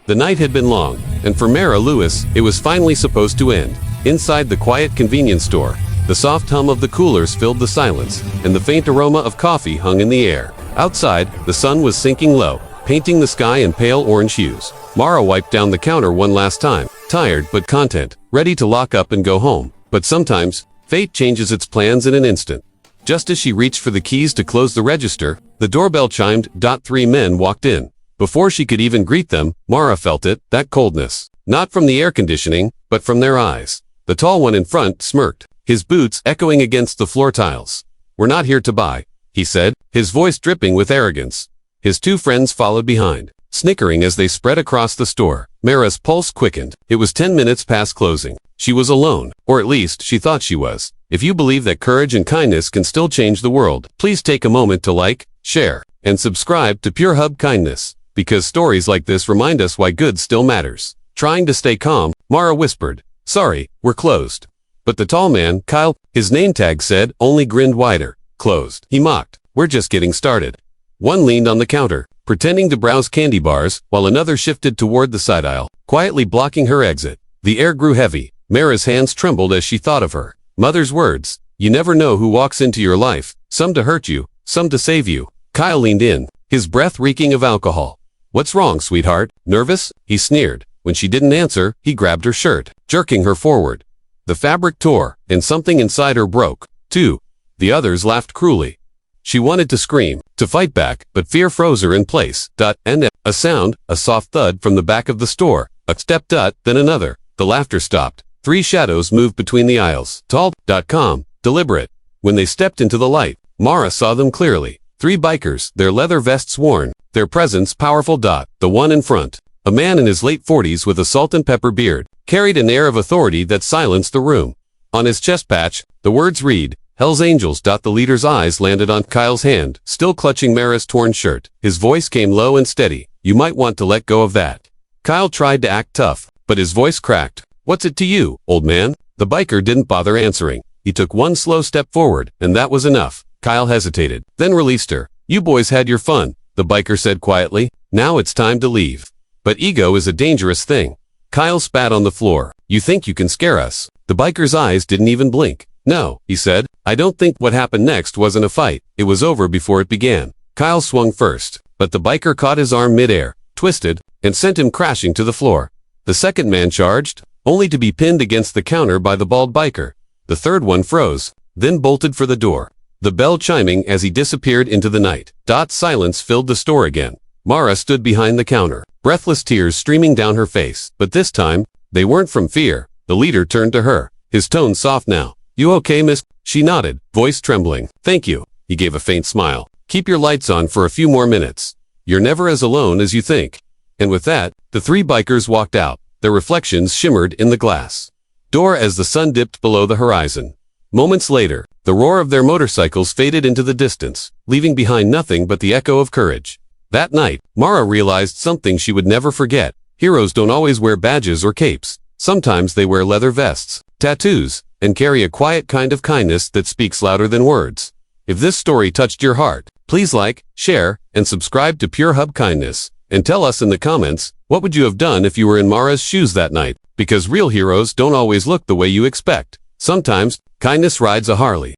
The night had been long, and for Mara Lewis, it was finally supposed to end. Inside the quiet convenience store, the soft hum of the coolers filled the silence, and the faint aroma of coffee hung in the air. Outside, the sun was sinking low, painting the sky in pale orange hues. Mara wiped down the counter one last time, tired but content, ready to lock up and go home. But sometimes, fate changes its plans in an instant. Just as she reached for the keys to close the register, the doorbell chimed. 3 men walked in. Before she could even greet them, Mara felt it, that coldness. Not from the air conditioning, but from their eyes. The tall one in front smirked, his boots echoing against the floor tiles. "We're not here to buy," he said, his voice dripping with arrogance. His two friends followed behind, snickering as they spread across the store. Mara's pulse quickened. It was 10 minutes past closing. She was alone, or at least she thought she was. If you believe that courage and kindness can still change the world, please take a moment to like, share, and subscribe to Pure Hub Kindness, because stories like this remind us why good still matters. Trying to stay calm, Mara whispered, "Sorry, we're closed." But the tall man, Kyle, his name tag said, only grinned wider. "Closed," he mocked. "We're just getting started." One leaned on the counter, pretending to browse candy bars, while another shifted toward the side aisle, quietly blocking her exit. The air grew heavy. Mara's hands trembled as she thought of her mother's words. "You never know who walks into your life, some to hurt you, some to save you." Kyle leaned in, his breath reeking of alcohol. "What's wrong, sweetheart? Nervous?" he sneered. When she didn't answer, he grabbed her shirt, jerking her forward. The fabric tore, and something inside her broke, too. The others laughed cruelly. She wanted to scream, to fight back, but fear froze her in place. And a sound, a soft thud from the back of the store. A step, then another. The laughter stopped. 3 shadows moved between the aisles, tall, calm, deliberate. When they stepped into the light, Mara saw them clearly. 3 bikers, their leather vests worn, their presence powerful. The one in front, a man in his late 40s with a salt and pepper beard, carried an air of authority that silenced the room. On his chest patch, the words read, "Hell's Angels." The leader's eyes landed on Kyle's hand, still clutching Mara's torn shirt. His voice came low and steady. "You might want to let go of that." Kyle tried to act tough, but his voice cracked. "What's it to you, old man?" The biker didn't bother answering. He took one slow step forward, and that was enough. Kyle hesitated, then released her. "You boys had your fun," the biker said quietly. "Now it's time to leave." But ego is a dangerous thing. Kyle spat on the floor. "You think you can scare us?" The biker's eyes didn't even blink. "No," he said. "I don't think what happened next wasn't a fight. It was over before it began." Kyle swung first, but the biker caught his arm midair, twisted, and sent him crashing to the floor. The second man charged, only to be pinned against the counter by the bald biker. The third one froze, then bolted for the door, the bell chiming as he disappeared into the night. Silence filled the store again. Mara stood behind the counter, breathless tears streaming down her face. But this time, they weren't from fear. The leader turned to her, his tone soft now. "You okay, miss?" She nodded, voice trembling. "Thank you." He gave a faint smile. "Keep your lights on for a few more minutes. You're never as alone as you think." And with that, the 3 bikers walked out. Their reflections shimmered in the glass door as the sun dipped below the horizon. Moments later, the roar of their motorcycles faded into the distance, leaving behind nothing but the echo of courage. That night, Mara realized something she would never forget. Heroes don't always wear badges or capes. Sometimes they wear leather vests, tattoos, and carry a quiet kind of kindness that speaks louder than words. If this story touched your heart, please like, share, and subscribe to Pure Hub Kindness. And tell us in the comments, what would you have done if you were in Mara's shoes that night? Because real heroes don't always look the way you expect. Sometimes, kindness rides a Harley.